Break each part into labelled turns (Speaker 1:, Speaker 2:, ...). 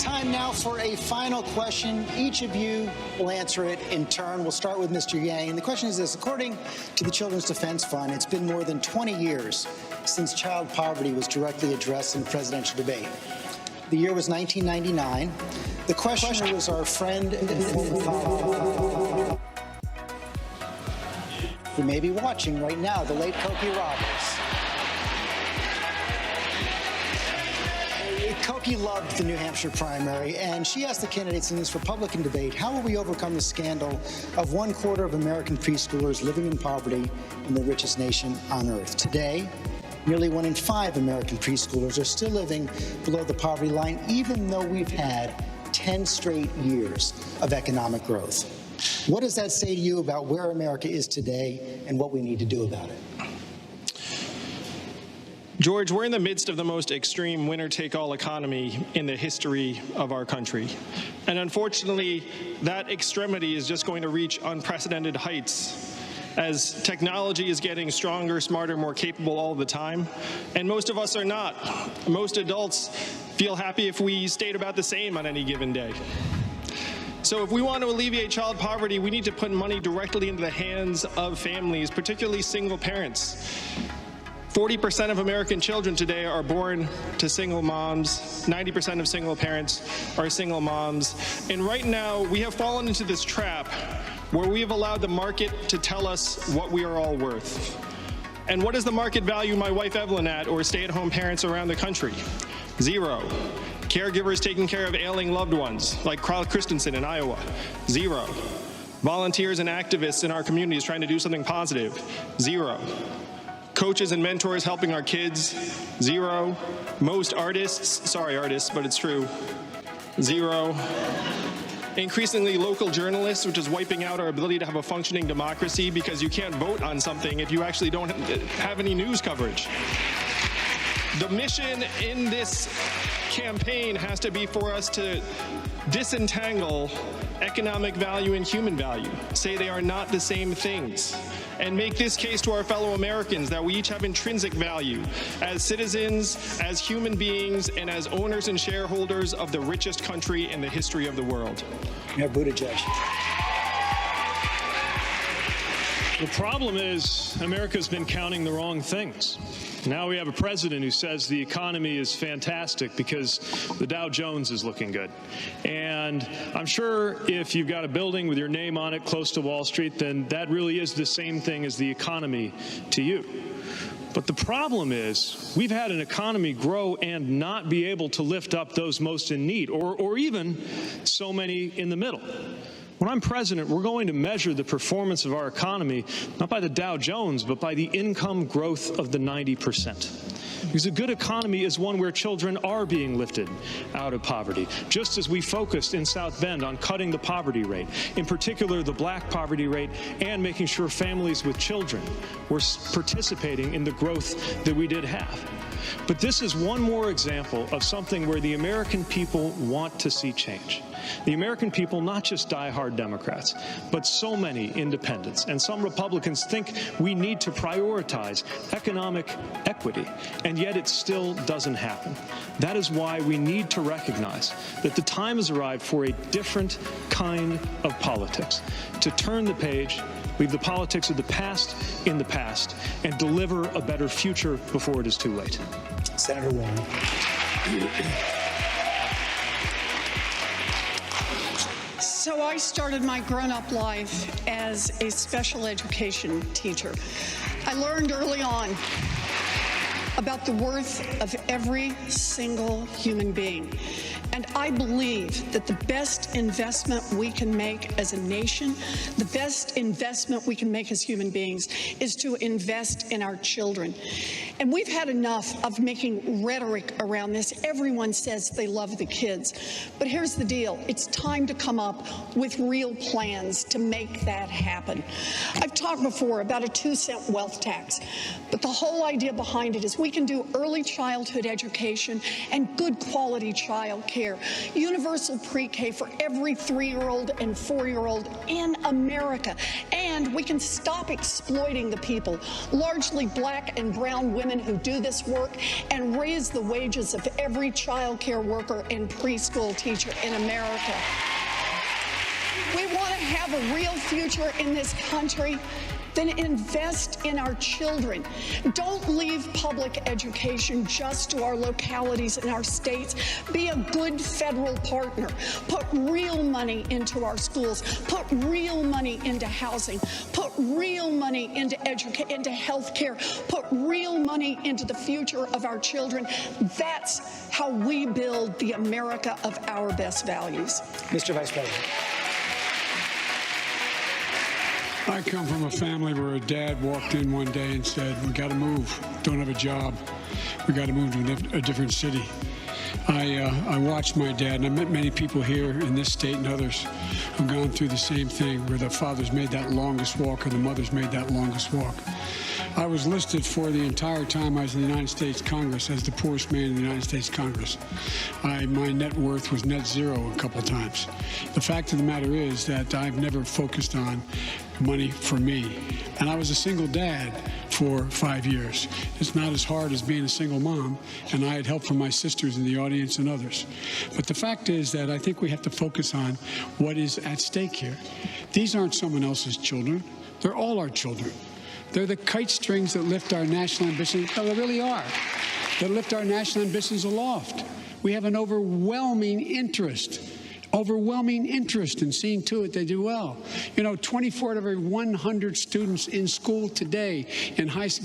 Speaker 1: Time now for a final question. Each of you will answer it in turn. We'll start with Mr. Yang. And the question is this. According to the Children's Defense Fund, it's been more than 20 years since child poverty was directly addressed in a presidential debate. The year was 1999. The questioner was our friend who may be watching right now, the late Cokie Roberts. Cokie loved the New Hampshire primary, and she asked the candidates in this Republican debate, how will we overcome the scandal of 1/4 of American preschoolers living in poverty in the richest nation on earth? Today, nearly 1 in 5 American preschoolers are still living below the poverty line, even though we've had 10 straight years of economic growth. What does that say to you about where America is today and what we need to do about it?
Speaker 2: George, we're in the midst of the most extreme winner-take-all economy in the history of our country. And unfortunately, that extremity is just going to reach unprecedented heights as technology is getting stronger, smarter, more capable all the time. And most of us are not. Most adults feel happy if we stayed about the same on any given day. So if we want to alleviate child poverty, we need to put money directly into the hands of families, particularly single parents. 40% of American children today are born to single moms. 90% of single parents are single moms. And right now, we have fallen into this trap where we have allowed the market to tell us what we are all worth. And what does the market value my wife Evelyn at, or stay-at-home parents around the country? 0. Caregivers taking care of ailing loved ones, like Carl Christensen in Iowa. 0. Volunteers and activists in our communities trying to do something positive. 0. Coaches and mentors helping our kids. 0. Most artists, sorry artists, but it's true. 0. Increasingly local journalists, which is wiping out our ability to have a functioning democracy because you can't vote on something if you actually don't have any news coverage. The mission in this campaign has to be for us to disentangle economic value and human value, say they are not the same things, and make this case to our fellow Americans that we each have intrinsic value as citizens, as human beings, and as owners and shareholders of the richest country in the history of the world.
Speaker 1: Mayor Buttigieg.
Speaker 3: The problem is America's been counting the wrong things. Now we have a president who says the economy is fantastic because the Dow Jones is looking good. And I'm sure if you've got a building with your name on it close to Wall Street, then that really is the same thing as the economy to you. But the problem is we've had an economy grow and not be able to lift up those most in need, or even so many in the middle. When I'm president, we're going to measure the performance of our economy not by the Dow Jones, but by the income growth of the 90%. Because a good economy is one where children are being lifted out of poverty, just as we focused in South Bend on cutting the poverty rate, in particular the black poverty rate, and making sure families with children were participating in the growth that we did have. But this is one more example of something where the American people want to see change. The American people, not just diehard Democrats, but so many independents and some Republicans think we need to prioritize economic equity, and yet it still doesn't happen. That is why we need to recognize that the time has arrived for a different kind of politics, to turn the page, leave the politics of the past in the past, and deliver a better future before it is too late.
Speaker 1: Senator Warren.
Speaker 4: So I started my grown-up life as a special education teacher. I learned early on about the worth of every single human being. And I believe that the best investment we can make as a nation, the best investment we can make as human beings, is to invest in our children. And we've had enough of making rhetoric around this. Everyone says they love the kids. But here's the deal. It's time to come up with real plans to make that happen. I've talked before about a 2-cent wealth tax. But the whole idea behind it is we can do early childhood education and good quality child care care, universal pre-K for every 3-year-old and 4-year-old in America. And we can stop exploiting the people, largely black and brown women who do this work, and raise the wages of every child care worker and preschool teacher in America. We want to have a real future in this country. Then invest in our children. Don't leave public education just to our localities and our states. Be a good federal partner. Put real money into our schools. Put real money into housing. Put real money into health care. Put real money into the future of our children. That's how we build the America of our best values.
Speaker 1: Mr. Vice President.
Speaker 5: I come from a family where a dad walked in one day and said, we got to move, don't have a job, we got to move to a different city. I watched my dad, and I met many people here in this state and others who've gone through the same thing, where the fathers made that longest walk or the mothers made that longest walk. I was listed for the entire time I was in the United States Congress as the poorest man in the United States Congress. My net worth was net zero a couple of times. The fact of the matter is that I've never focused on money for me. And I was a single dad for 5 years. It's not as hard as being a single mom, and I had help from my sisters in the audience and others. But the fact is that I think we have to focus on what is at stake here. These aren't someone else's children. They're all our children. They're the kite strings that lift our national ambitions. No, they really are. That lift our national ambitions aloft. We have an overwhelming interest in seeing to it they do well. You know, 24 out of every 100 students in school today,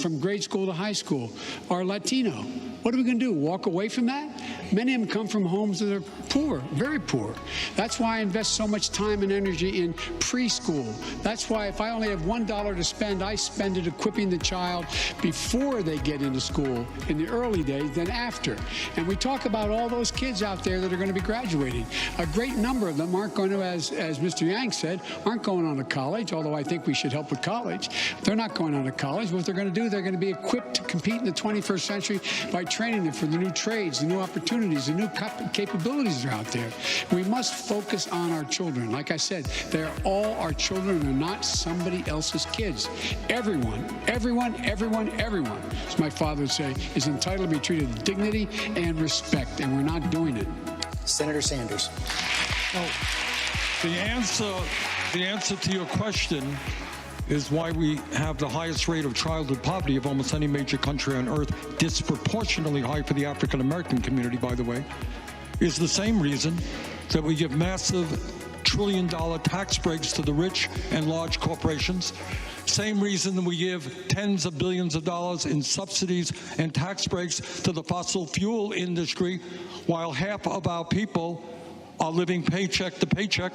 Speaker 5: from grade school to high school, are Latino. What are we going to do, walk away from that? Many of them come from homes that are poor, very poor. That's why I invest so much time and energy in preschool. That's why if I only have $1 to spend, I spend it equipping the child before they get into school in the early days than after. And we talk about all those kids out there that are going to be graduating. A great number of them aren't going to, as Mr. Yang said, aren't going on to college, although I think we should help with college. They're not going on to college. What they're going to do, they're going to be equipped to compete in the 21st century by training them for the new trades, the new opportunities, the new capabilities that are out there. We must focus on our children. Like I said, they're all our children. They're not somebody else's kids. Everyone, as my father would say, is entitled to be treated with dignity and respect, and we're not doing it.
Speaker 1: Senator Sanders.
Speaker 6: Well, the answer to your question is why we have the highest rate of childhood poverty of almost any major country on earth, disproportionately high for the African American community, by the way, is the same reason that we give massive trillion-dollar tax breaks to the rich and large corporations. Same reason that we give tens of billions of dollars in subsidies and tax breaks to the fossil fuel industry, while half of our people are living paycheck to paycheck.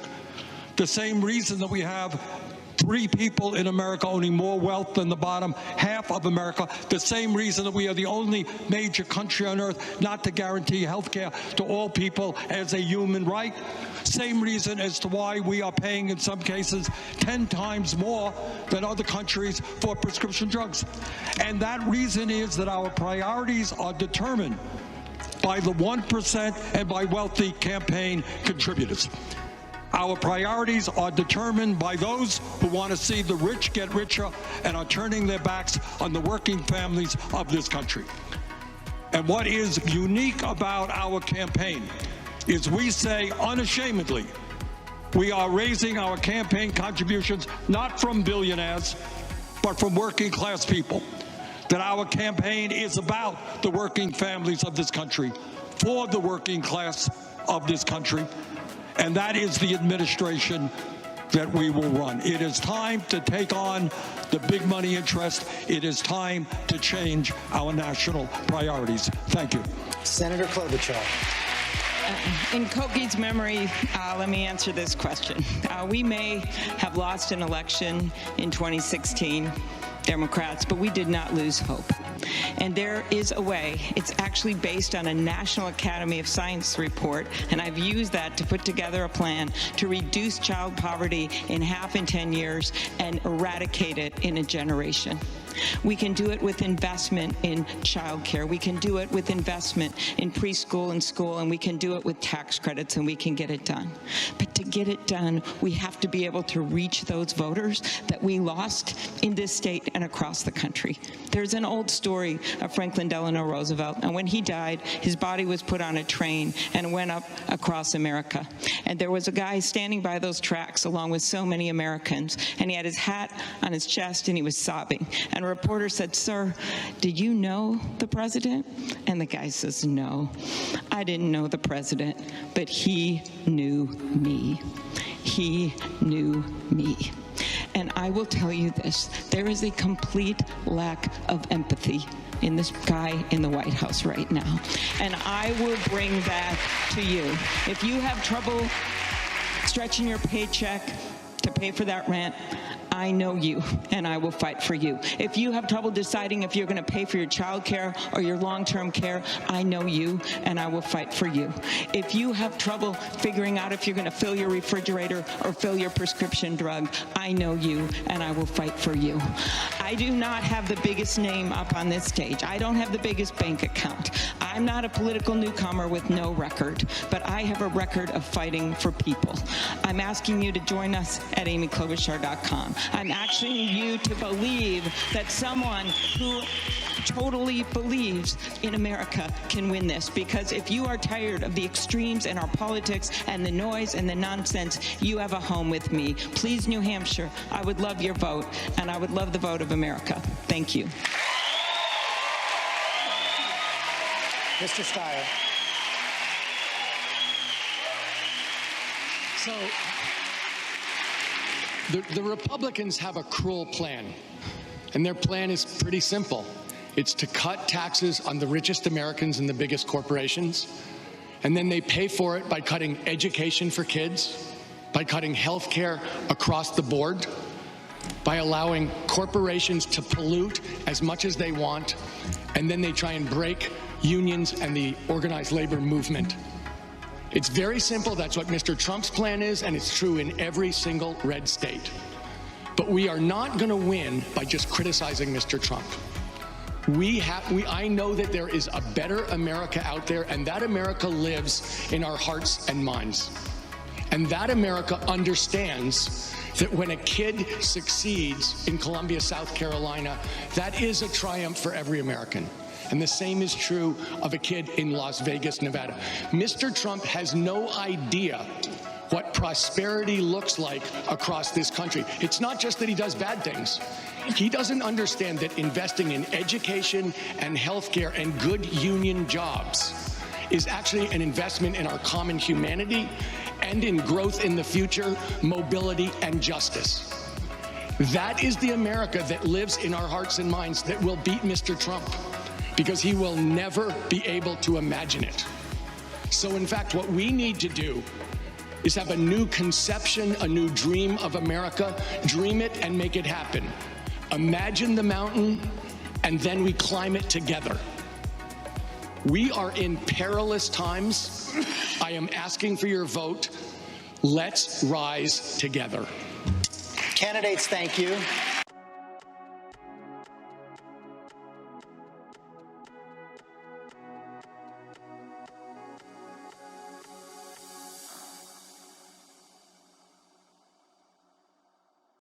Speaker 6: The same reason that we have 3 people in America owning more wealth than the bottom half of America. The same reason that we are the only major country on earth not to guarantee health care to all people as a human right. Same reason as to why we are paying, in some cases, 10 times more than other countries for prescription drugs. And that reason is that our priorities are determined by the 1% and by wealthy campaign contributors. Our priorities are determined by those who want to see the rich get richer and are turning their backs on the working families of this country. And what is unique about our campaign is we say unashamedly, we are raising our campaign contributions not from billionaires, but from working class people. That our campaign is about the working families of this country, for the working class of this country. And that is the administration that we will run. It is time to take on the big money interest. It is time to change our national priorities. Thank you.
Speaker 1: Senator Klobuchar.
Speaker 7: In Koki's memory, let me answer this question. We may have lost an election in 2016, Democrats, but we did not lose hope. And there is a way. It's actually based on a National Academy of Science report, and I've used that to put together a plan to reduce child poverty in half in 10 years and eradicate it in a generation. We can do it with investment in childcare. We can do it with investment in preschool and school, and we can do it with tax credits, and we can get it done. But to get it done, we have to be able to reach those voters that we lost in this state and across the country. There's an old story of Franklin Delano Roosevelt, and when he died, his body was put on a train and went up across America. And there was a guy standing by those tracks along with so many Americans, and he had his hat on his chest and he was sobbing. And a reporter said, "Sir, did you know the president?" And the guy says, "No, I didn't know the president, but he knew me. He knew me." And I will tell you this, there is a complete lack of empathy in this guy in the White House right now. And I will bring that to you. If you have trouble stretching your paycheck to pay for that rent, I know you, and I will fight for you. If you have trouble deciding if you're going to pay for your child care or your long-term care, I know you, and I will fight for you. If you have trouble figuring out if you're going to fill your refrigerator or fill your prescription drug, I know you, and I will fight for you. I do not have the biggest name up on this stage. I don't have the biggest bank account. I'm not a political newcomer with no record, but I have a record of fighting for people. I'm asking you to join us at amyklobuchar.com. I'm asking you to believe that someone who totally believes in America can win this, because if you are tired of the extremes in our politics and the noise and the nonsense, you have a home with me. Please, New Hampshire, I would love your vote, and I would love the vote of America. Thank you.
Speaker 1: Mr. Steyer.
Speaker 8: So, the Republicans have a cruel plan, and their plan is pretty simple. It's to cut taxes on the richest Americans and the biggest corporations, and then they pay for it by cutting education for kids, by cutting health care across the board, by allowing corporations to pollute as much as they want, and then they try and break unions and the organized labor movement. It's very simple. That's what Mr. Trump's plan is, and it's true in every single red state. But we are not going to win by just criticizing Mr. Trump. I know that there is a better America out there, and that America lives in our hearts and minds. And that America understands that when a kid succeeds in Columbia, South Carolina, that is a triumph for every American. And the same is true of a kid in Las Vegas, Nevada. Mr. Trump has no idea what prosperity looks like across this country. It's not just that he does bad things. He doesn't understand that investing in education and healthcare and good union jobs is actually an investment in our common humanity and in growth in the future, mobility, and justice. That is the America that lives in our hearts and minds that will beat Mr. Trump, because he will never be able to imagine it. So in fact, what we need to do is have a new conception, a new dream of America, dream it and make it happen. Imagine the mountain, and then we climb it together. We are in perilous times. I am asking for your vote. Let's rise together.
Speaker 1: Candidates, thank you.